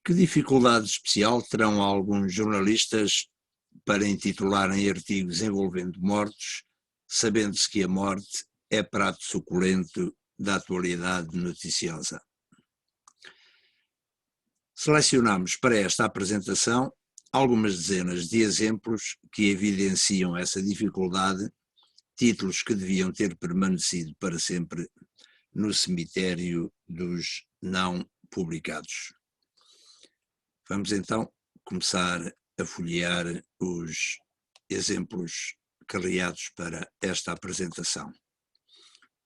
Que dificuldade especial terão alguns jornalistas para intitularem artigos envolvendo mortos, sabendo-se que a morte é prato suculento da atualidade noticiosa? Selecionamos para esta apresentação algumas dezenas de exemplos que evidenciam essa dificuldade, títulos que deviam ter permanecido para sempre no cemitério dos não publicados. Vamos então começar a folhear os exemplos carreados para esta apresentação.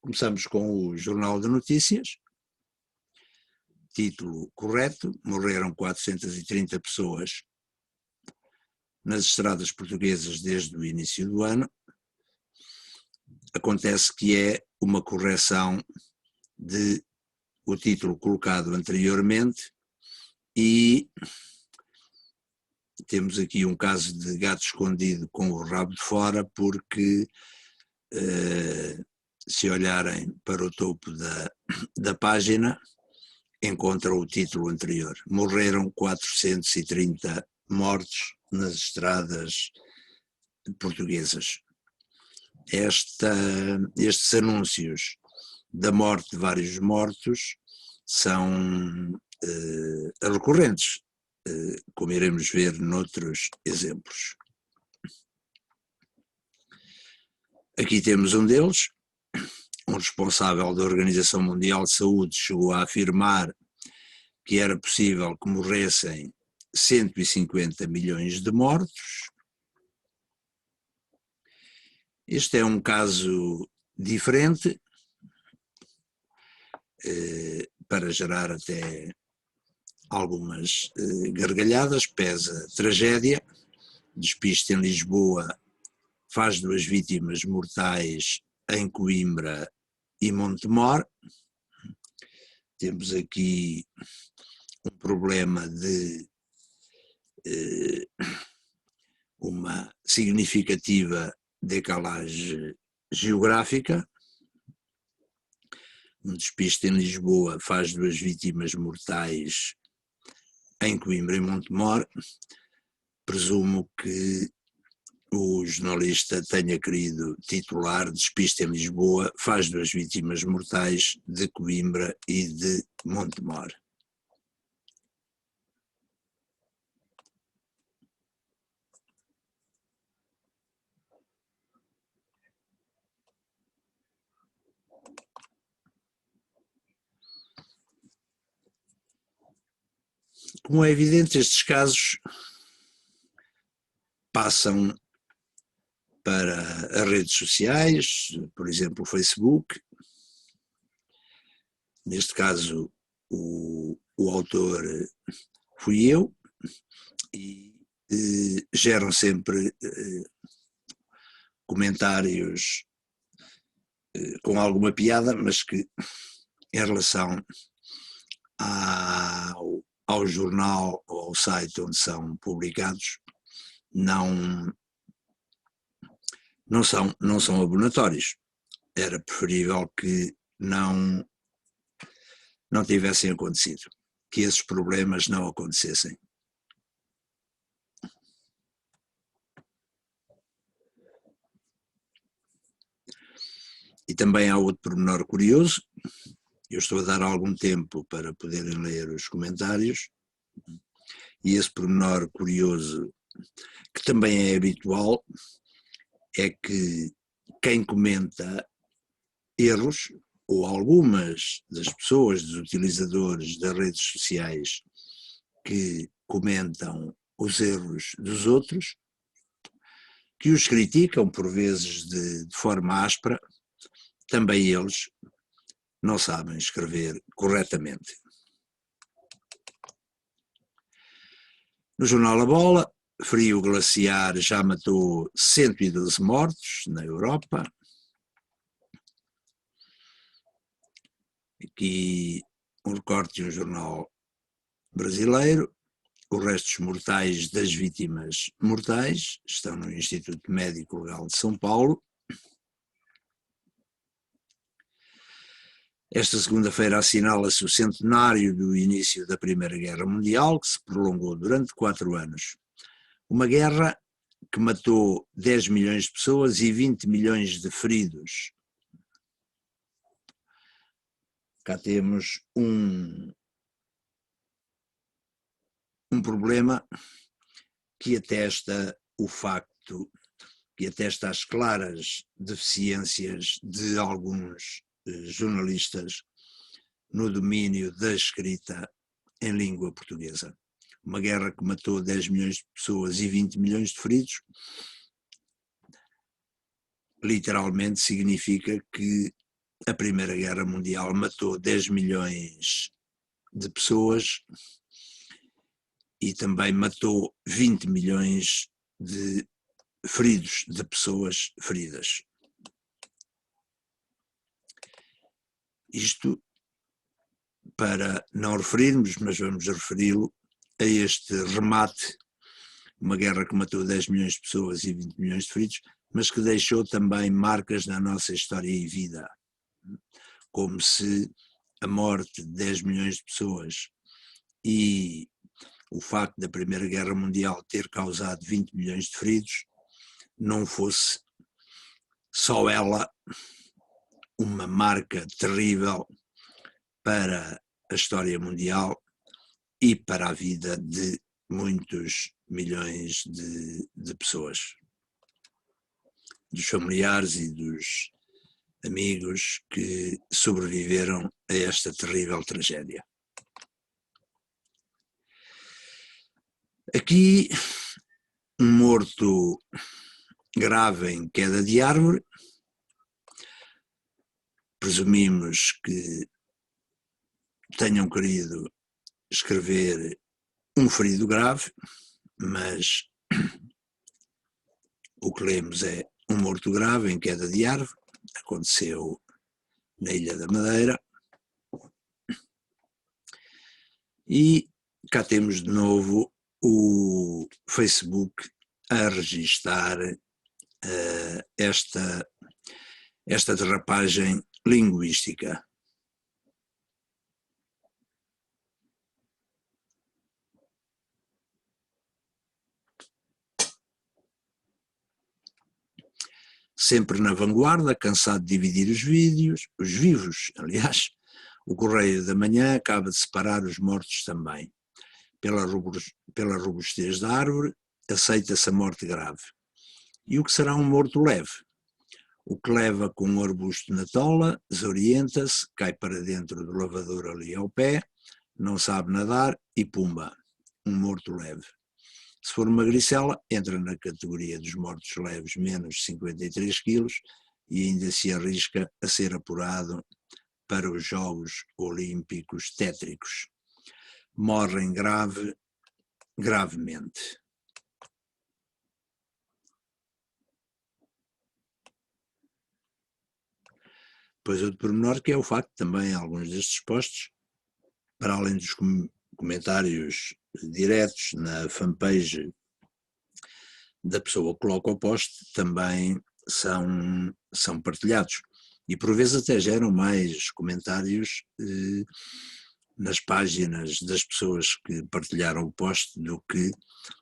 Começamos com o Jornal de Notícias. Título correto: morreram 430 pessoas nas estradas portuguesas desde o início do ano. Acontece que é uma correção de o título colocado anteriormente e temos aqui um caso de gato escondido com o rabo de fora, porque se olharem para o topo da página encontram o título anterior. Morreram 430 mortos nas estradas portuguesas. Estes anúncios da morte de vários mortos são recorrentes, como iremos ver noutros exemplos. Aqui temos um deles. Um responsável da Organização Mundial de Saúde chegou a afirmar que era possível que morressem 150 milhões de mortos. Este é um caso diferente, para gerar até algumas gargalhadas. Pesa tragédia. Despiste em Lisboa faz 2 vítimas mortais em Coimbra e Montemor. Temos aqui um problema de uma significativa decalagem geográfica. Um despiste em Lisboa faz 2 vítimas mortais em Coimbra e Montemor. Presumo que o jornalista tenha querido titular: despiste em Lisboa faz 2 vítimas mortais de Coimbra e de Montemor. Como é evidente, estes casos passam para as redes sociais, por exemplo o Facebook. Neste caso o autor fui eu, e geram sempre comentários com alguma piada, mas que em relação ao jornal ou ao site onde são publicados não são abonatórios. Era preferível que não tivessem acontecido, que esses problemas não acontecessem. E também há outro pormenor curioso. Eu estou a dar algum tempo para poderem ler os comentários, e esse pormenor curioso, que também é habitual, é que quem comenta erros, ou algumas das pessoas, dos utilizadores das redes sociais que comentam os erros dos outros, que os criticam por vezes de forma áspera, também eles não sabem escrever corretamente. No jornal A Bola, frio glaciar já matou 112 mortos na Europa. Aqui um recorte de um jornal brasileiro. Os restos mortais das vítimas mortais estão no Instituto Médico Legal de São Paulo. Esta segunda-feira assinala-se o centenário do início da Primeira Guerra Mundial, que se prolongou durante 4 anos. Uma guerra que matou 10 milhões de pessoas e 20 milhões de feridos. Cá temos um problema que atesta o facto, que atesta as claras deficiências de alguns jornalistas no domínio da escrita em língua portuguesa. Uma guerra que matou 10 milhões de pessoas e 20 milhões de feridos, literalmente significa que a Primeira Guerra Mundial matou 10 milhões de pessoas e também matou 20 milhões de feridos, de pessoas feridas. Isto para não referirmos, mas vamos referi-lo, a este remate, uma guerra que matou 10 milhões de pessoas e 20 milhões de feridos, mas que deixou também marcas na nossa história e vida, como se a morte de 10 milhões de pessoas e o facto da Primeira Guerra Mundial ter causado 20 milhões de feridos não fosse só ela uma marca terrível para a história mundial e para a vida de muitos milhões de pessoas, dos familiares e dos amigos que sobreviveram a esta terrível tragédia. Aqui, um morto grave em queda de árvore, presumimos que tenham querido escrever um ferido grave, mas o que lemos é um morto grave em queda de árvore, aconteceu na Ilha da Madeira, e cá temos de novo o Facebook a registar esta derrapagem linguística. Sempre na vanguarda, cansado de dividir os vivos, aliás, o Correio da Manhã acaba de separar os mortos também. Pela robustez da árvore, aceita-se a morte grave. E o que será um morto leve? O que leva com um arbusto na tola, desorienta-se, cai para dentro do lavador ali ao pé, não sabe nadar e pumba, um morto leve. Se for uma gricela, entra na categoria dos mortos leves menos 53 quilos e ainda se arrisca a ser apurado para os Jogos Olímpicos Tétricos. Morrem gravemente. Pois outro pormenor que é o facto também alguns destes posts, para além dos comentários diretos na fanpage da pessoa que coloca o post, também são partilhados e por vezes até geram mais comentários nas páginas das pessoas que partilharam o post do que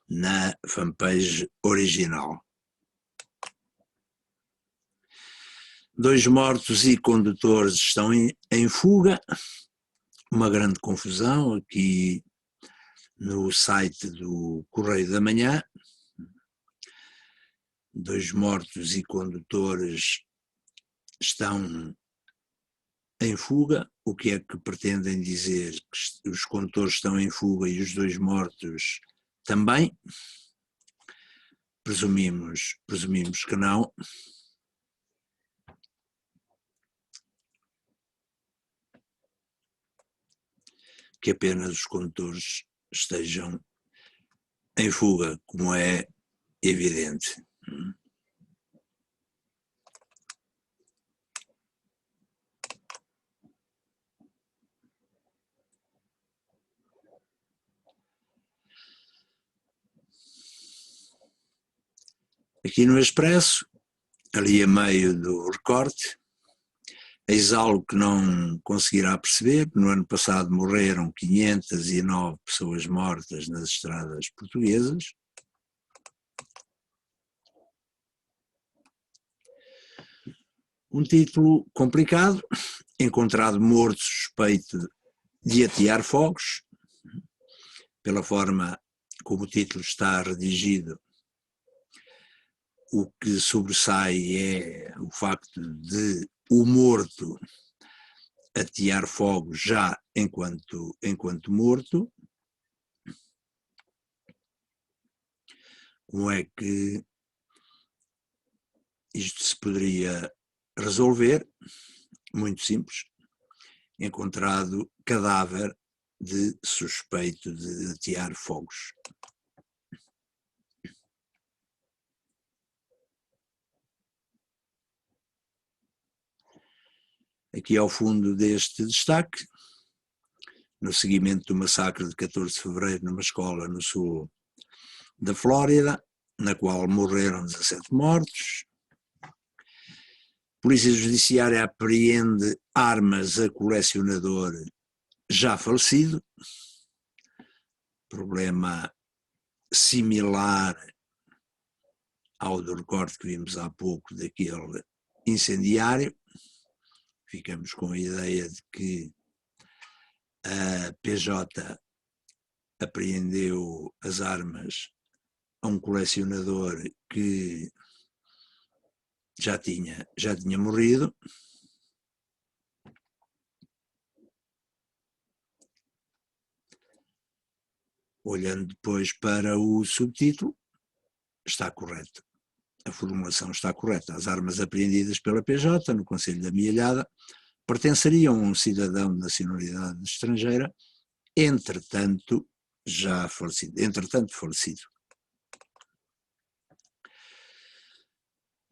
na fanpage original. 2 mortos e condutores estão em fuga, uma grande confusão aqui no site do Correio da Manhã. 2 mortos e condutores estão em fuga. O que é que pretendem dizer? Que os condutores estão em fuga e os 2 mortos também? Presumimos que não. Que apenas os condutores estejam em fuga, como é evidente. Aqui no Expresso, ali a meio do recorte, Eis algo que não conseguirá perceber. No ano passado morreram 509 pessoas mortas nas estradas portuguesas. Um título complicado: encontrado morto suspeito de atear fogos. Pela forma como o título está redigido, o que sobressai é o facto de o morto atear fogos já enquanto morto. Como é que isto se poderia resolver? Muito simples: encontrado cadáver de suspeito de atear fogos. Aqui ao fundo deste destaque, no seguimento do massacre de 14 de fevereiro numa escola no sul da Flórida, na qual morreram 17 mortos. Polícia Judiciária apreende armas a colecionador já falecido. Problema similar ao do recorte que vimos há pouco daquele incendiário. Ficamos com a ideia de que a PJ apreendeu as armas a um colecionador que já tinha morrido. Olhando depois para o subtítulo, está correto. A formulação está correta. As armas apreendidas pela PJ no Conselho da Amealhada pertenceriam a um cidadão de nacionalidade estrangeira, entretanto falecido.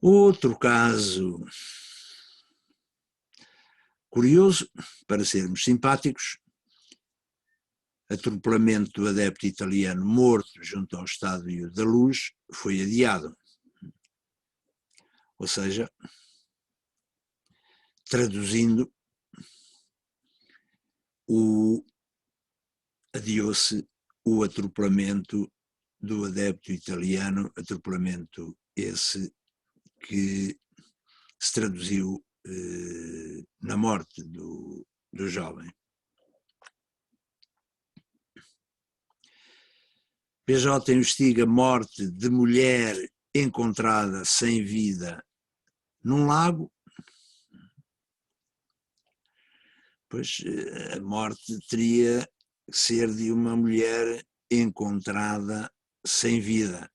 Outro caso curioso, para sermos simpáticos: atropelamento do adepto italiano morto junto ao Estádio da Luz foi adiado. Ou seja, traduzindo, adiou-se o atropelamento do adepto italiano, atropelamento esse que se traduziu na morte do jovem. PJ investiga morte de mulher encontrada sem vida num lago. Pois a morte teria que ser de uma mulher encontrada sem vida.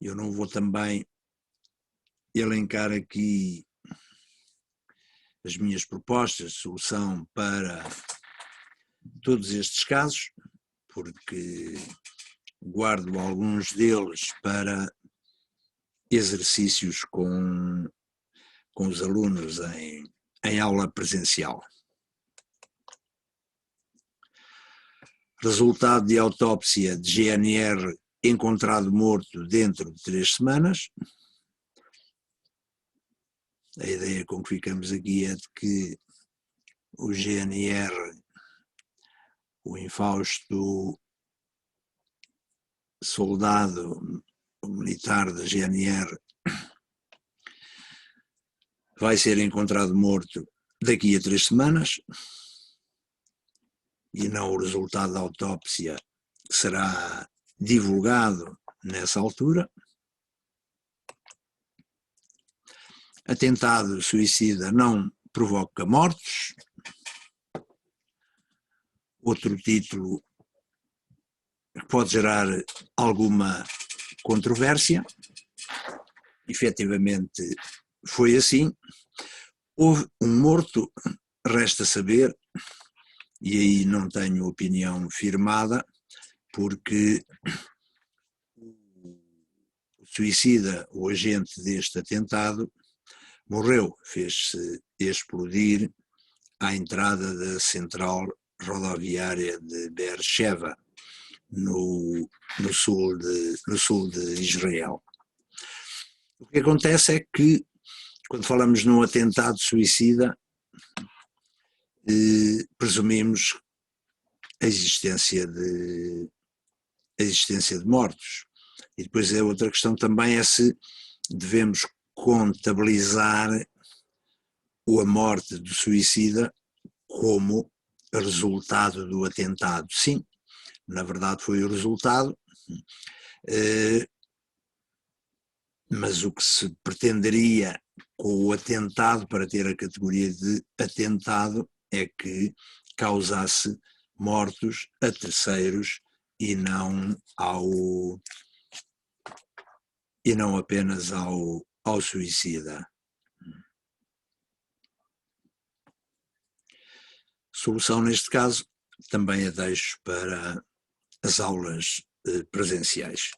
Eu não vou também elencar aqui as minhas propostas de solução para todos estes casos, porque guardo alguns deles para exercícios com os alunos em aula presencial. Resultado de autópsia de GNR encontrado morto dentro de 3 semanas. A ideia com que ficamos aqui é de que o GNR, o infausto soldado militar da GNR, vai ser encontrado morto daqui a 3 semanas, e não o resultado da autópsia será divulgado nessa altura. Atentado suicida não provoca mortes. Outro título que pode gerar alguma controvérsia. Efetivamente foi assim. Houve um morto, resta saber, e aí não tenho opinião firmada, porque o suicida, o agente deste atentado, morreu, fez-se explodir à entrada da central rodoviária de Beersheba, no sul de Israel. O que acontece é que, quando falamos num atentado suicida, presumimos a existência de mortos. E depois a outra questão também é se devemos contabilizar a morte do suicida como resultado do atentado. Sim, na verdade foi o resultado, mas o que se pretenderia com o atentado, para ter a categoria de atentado, é que causasse mortos a terceiros e não apenas ao suicida. Solução neste caso também a deixo para as aulas presenciais.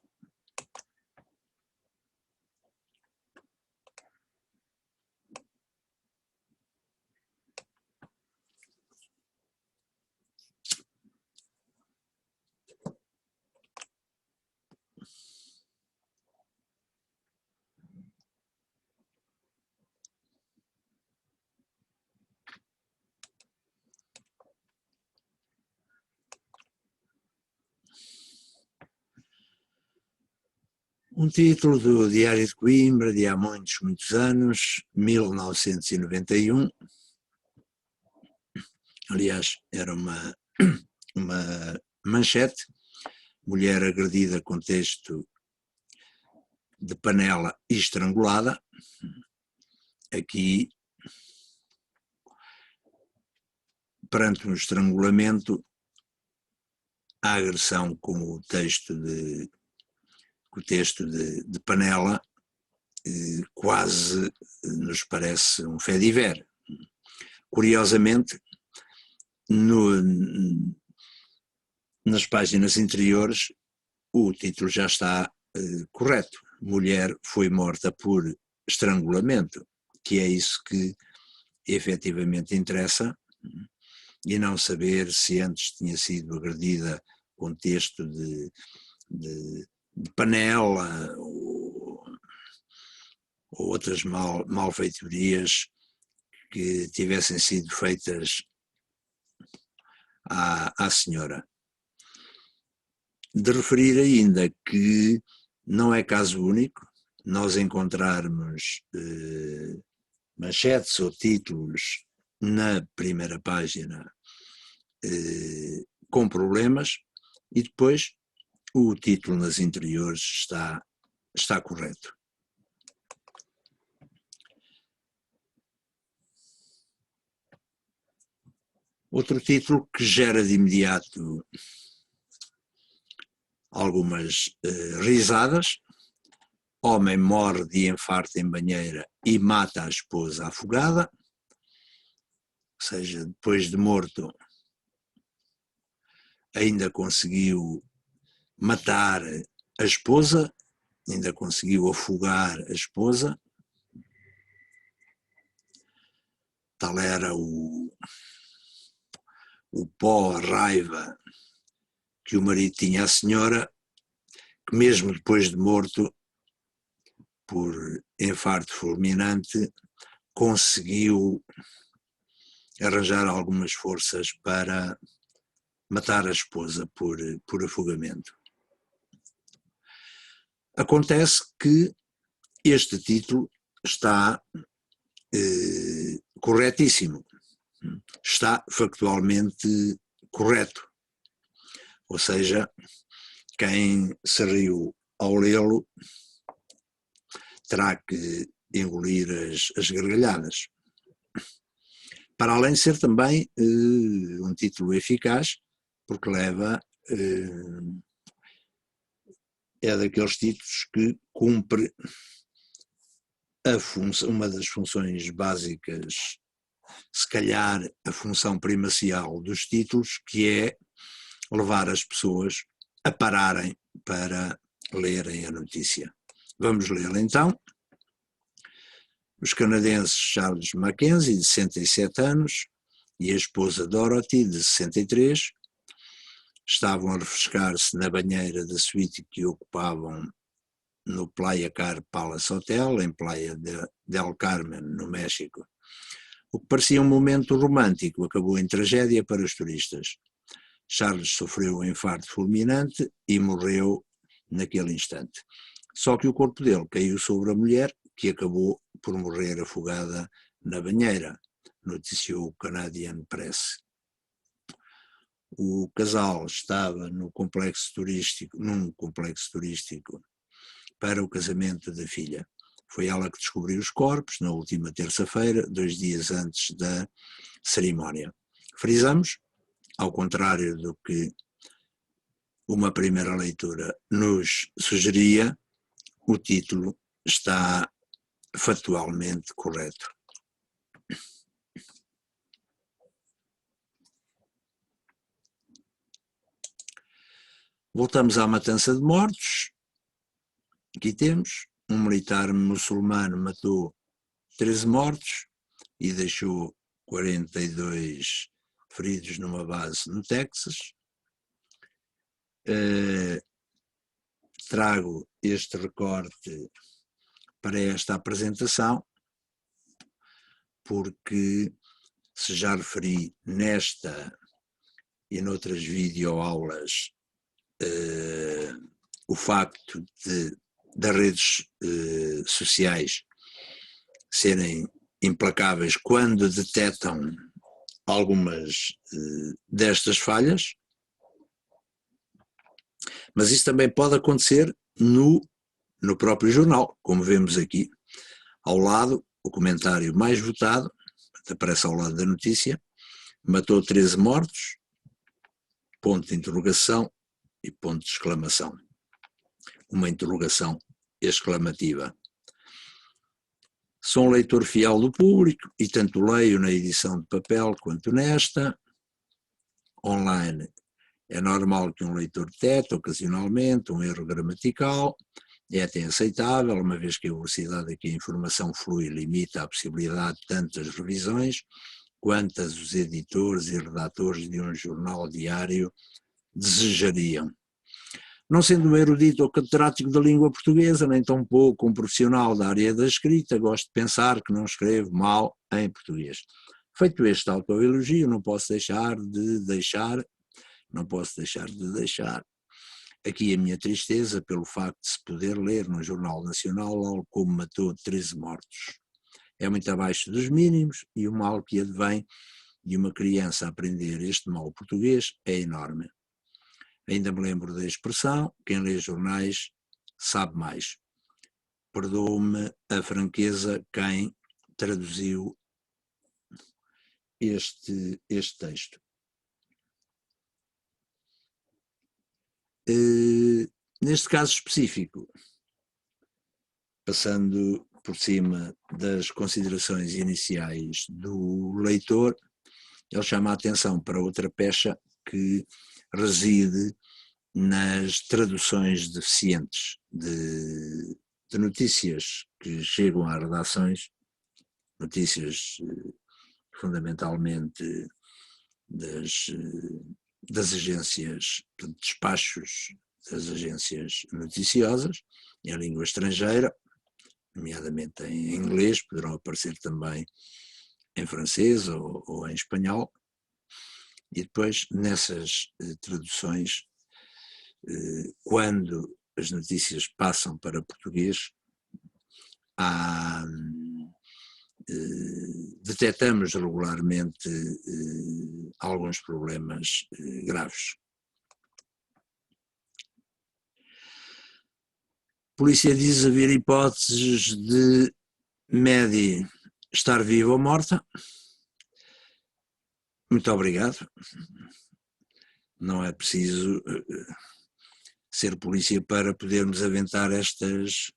Um título do Diário de Coimbra, de há muitos anos, 1991. Aliás, era uma manchete: mulher agredida com texto de panela e estrangulada. Aqui, perante um estrangulamento, a agressão com o texto de panela quase nos parece um fait divers. Curiosamente, nas páginas interiores, o título já está correto. Mulher foi morta por estrangulamento, que é isso que efetivamente interessa, e não saber se antes tinha sido agredida com texto de panela ou outras malfeitorias que tivessem sido feitas à senhora. De referir ainda que não é caso único nós encontrarmos manchetes ou títulos na primeira página com problemas e depois o título nas interiores está correto. Outro título que gera de imediato algumas risadas: homem morre de infarto em banheira e mata a esposa afogada. Ou seja, depois de morto ainda conseguiu matar a esposa, ainda conseguiu afogar a esposa. Tal era o pó, a raiva que o marido tinha à senhora, que mesmo depois de morto, por infarto fulminante, conseguiu arranjar algumas forças para matar a esposa por afogamento. Acontece que este título está corretíssimo, está factualmente correto, ou seja, quem se riu ao lê-lo terá que engolir as gargalhadas. Para além de ser também um título eficaz, porque leva, é daqueles títulos que cumpre uma das funções básicas, se calhar a função primacial dos títulos, que é levar as pessoas a pararem para lerem a notícia. Vamos lê-la então. Os canadenses Charles Mackenzie, de 67 anos, e a esposa Dorothy, de 63, estavam a refrescar-se na banheira da suíte que ocupavam no Playa Car Palace Hotel, em Playa del Carmen, no México. O que parecia um momento romântico acabou em tragédia para os turistas. Charles sofreu um infarto fulminante e morreu naquele instante. Só que o corpo dele caiu sobre a mulher, que acabou por morrer afogada na banheira, noticiou o Canadian Press. O casal estava num complexo turístico para o casamento da filha. Foi ela que descobriu os corpos na última terça-feira, 2 dias antes da cerimónia. Frisamos, ao contrário do que uma primeira leitura nos sugeria, o título está factualmente correto. Voltamos à matança de mortos. Aqui temos um militar muçulmano matou 13 mortos e deixou 42 feridos numa base no Texas. Trago este recorte para esta apresentação porque, se já referi nesta e noutras videoaulas, o facto das redes sociais serem implacáveis quando detectam algumas destas falhas, mas isso também pode acontecer no próprio jornal, como vemos aqui. Ao lado, o comentário mais votado, aparece ao lado da notícia, matou 13 mortos, ponto de interrogação e ponto de exclamação. Uma interrogação exclamativa. Sou um leitor fiel do Público e tanto leio na edição de papel quanto nesta. Online é normal que um leitor detecte ocasionalmente um erro gramatical, é até aceitável, uma vez que a velocidade a que a informação flui limita a possibilidade de tantas revisões quantas os editores e redatores de um jornal diário desejariam. Não sendo um erudito ou catedrático da língua portuguesa, nem tampouco um profissional da área da escrita, gosto de pensar que não escrevo mal em português. Feito este autoelogio, não posso deixar de deixar aqui a minha tristeza pelo facto de se poder ler no Jornal Nacional algo como matou 13 mortos. É muito abaixo dos mínimos e o mal que advém de uma criança aprender este mau português é enorme. Ainda me lembro da expressão, quem lê jornais sabe mais. Perdoe-me a franqueza quem traduziu este texto. Neste caso específico, passando por cima das considerações iniciais do leitor, ele chama a atenção para outra pecha que reside nas traduções deficientes de notícias que chegam às redações, notícias fundamentalmente das agências, de despachos das agências noticiosas, em língua estrangeira, nomeadamente em inglês, poderão aparecer também em francês ou em espanhol, e depois nessas traduções, quando as notícias passam para português, detectamos regularmente alguns problemas graves. A polícia diz haver hipóteses de Mehdi estar viva ou morta. Muito obrigado. Não é preciso ser polícia para podermos aventar estas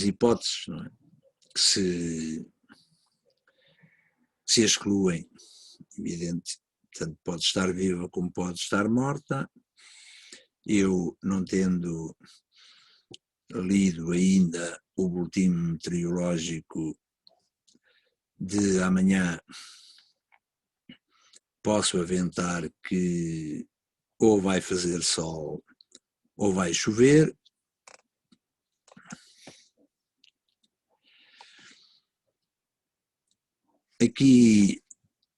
hipóteses, não é? Que se excluem, evidente, tanto pode estar viva como pode estar morta. Eu, não tendo lido ainda o boletim meteorológico de amanhã, posso aventar que ou vai fazer sol ou vai chover. aqui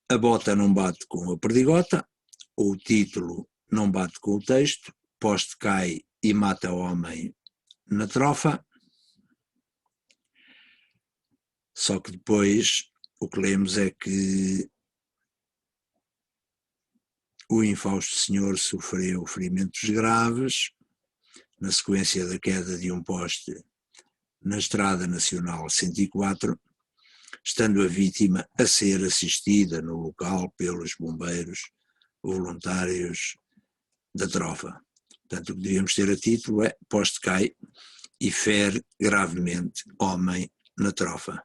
a bota não bate com a perdigota, o título não bate com o texto, poste cai e mata o homem na trofa. Só que depois o que lemos é que o infausto senhor sofreu ferimentos graves na sequência da queda de um poste na Estrada Nacional 104, estando a vítima a ser assistida no local pelos bombeiros voluntários da trofa. Portanto, o que devíamos ter a título é poste cai e fere gravemente homem na trofa.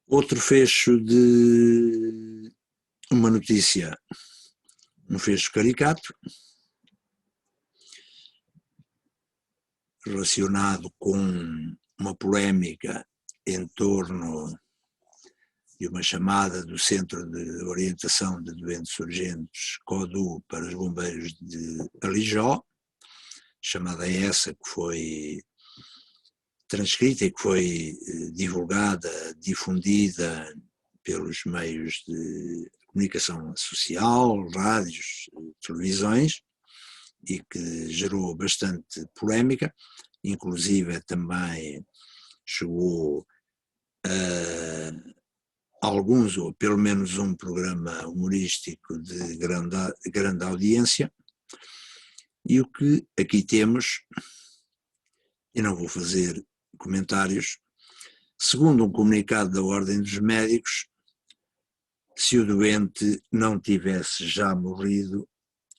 Outro fecho de uma notícia, um fecho caricato, relacionado com uma polémica em torno de uma chamada do Centro de Orientação de Doentes Urgentes, CODU, para os bombeiros de Alijó, chamada essa que foi transcrita e que foi divulgada, difundida pelos meios de comunicação social, rádios, televisões, e que gerou bastante polémica, inclusive também chegou a alguns, ou pelo menos um programa humorístico de grande audiência, e o que aqui temos, e não vou fazer comentários, segundo um comunicado da Ordem dos Médicos, se o doente não tivesse já morrido,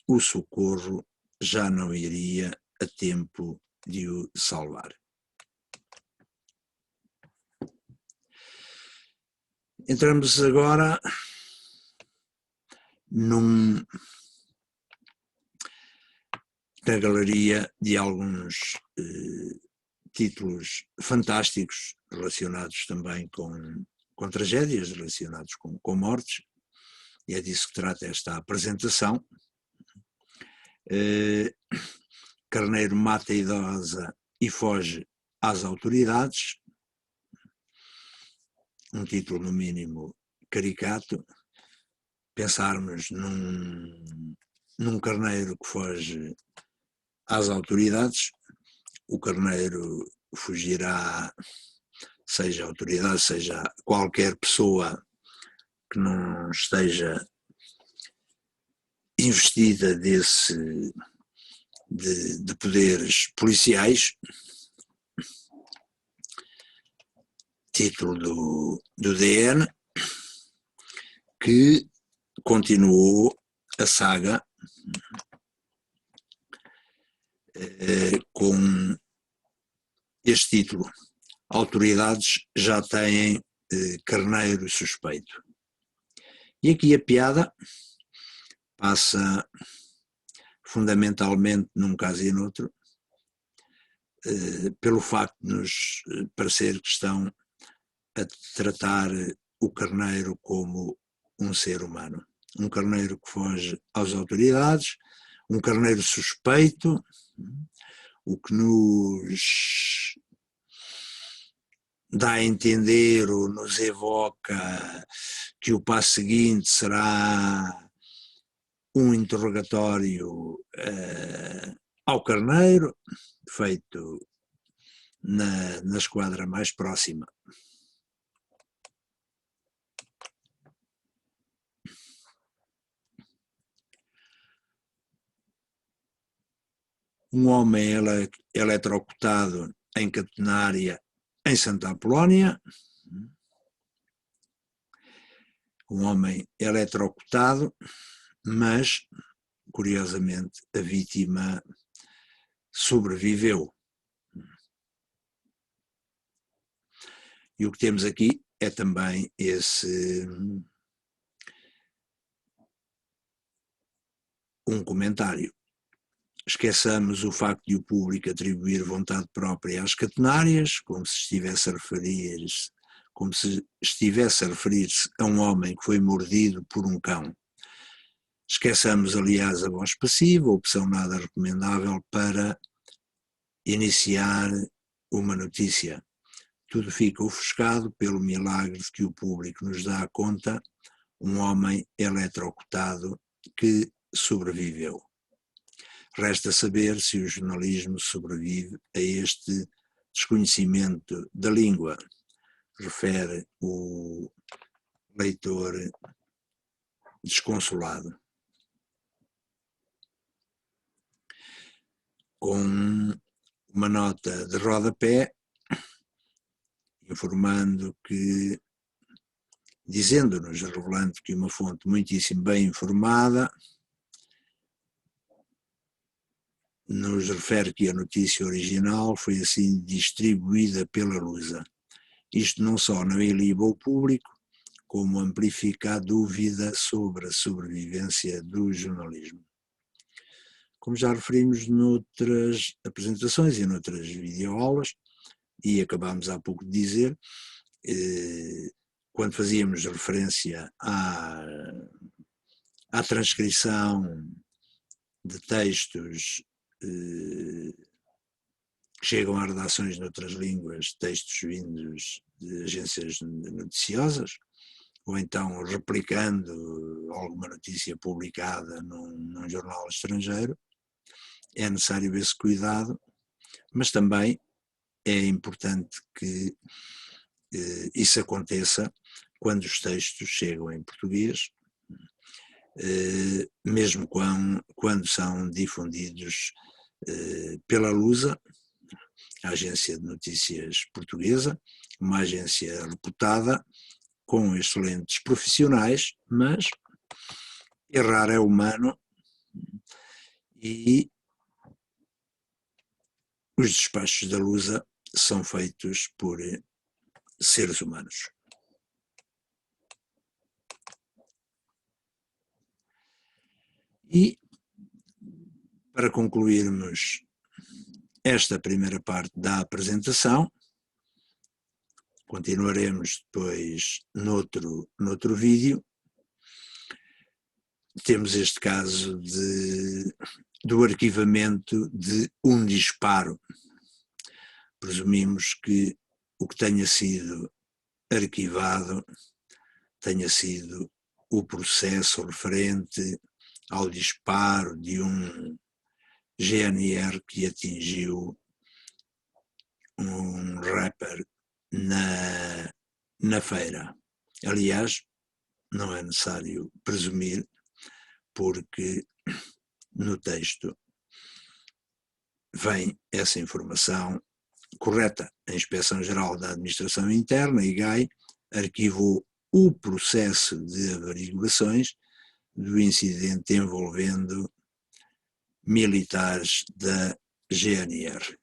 o socorro já não iria a tempo de o salvar. Entramos agora na galeria de alguns títulos fantásticos relacionados também com tragédias, relacionados com mortes, e é disso que trata esta apresentação. Carneiro mata a idosa e foge às autoridades, um título no mínimo caricato. Pensarmos num carneiro que foge às autoridades, o carneiro fugirá, seja autoridade, seja qualquer pessoa que não esteja investida de poderes policiais. Título do DN, que continuou a saga com este título: autoridades já têm carneiro suspeito. E aqui a piada passa fundamentalmente, num caso e noutro, pelo facto de nos parecer que estão a tratar o carneiro como um ser humano. Um carneiro que foge às autoridades, um carneiro suspeito, o que nos dá a entender ou nos evoca que o passo seguinte será um interrogatório ao carneiro, feito na esquadra mais próxima. Um homem eletrocutado em catenária em Santa Apolónia. Um homem eletrocutado, mas, curiosamente, a vítima sobreviveu. E o que temos aqui é também um comentário. Esqueçamos o facto de o público atribuir vontade própria às catenárias, como se estivesse a referir-se a um homem que foi mordido por um cão. Esqueçamos, aliás, a voz passiva, opção nada recomendável para iniciar uma notícia. Tudo fica ofuscado pelo milagre de que o público nos dá conta, um homem eletrocutado que sobreviveu. Resta saber se o jornalismo sobrevive a este desconhecimento da língua, refere o leitor desconsolado. Com uma nota de rodapé, informando que, dizendo-nos, revelando que uma fonte muitíssimo bem informada nos refere que a notícia original foi assim distribuída pela Lusa. Isto não só não iliba o público, como amplifica a dúvida sobre a sobrevivência do jornalismo. Como já referimos noutras apresentações e noutras videoaulas, e acabámos há pouco de dizer, quando fazíamos referência à transcrição de textos que chegam a redações noutras línguas, textos vindos de agências noticiosas, ou então replicando alguma notícia publicada num jornal estrangeiro, é necessário esse cuidado, mas também é importante que isso aconteça quando os textos chegam em português, mesmo quando são difundidos pela Lusa, a agência de notícias portuguesa, uma agência reputada, com excelentes profissionais, mas errar é humano e os despachos da Lusa são feitos por seres humanos. E, para concluirmos esta primeira parte da apresentação, continuaremos depois noutro vídeo. Temos este caso do arquivamento de um disparo. Presumimos que o que tenha sido arquivado tenha sido o processo referente ao disparo de um GNR que atingiu um rapper na feira. Aliás, não é necessário presumir, porque no texto vem essa informação correta. A Inspeção-Geral da Administração Interna, IGAI, arquivou o processo de averiguações do incidente envolvendo militares da GNR.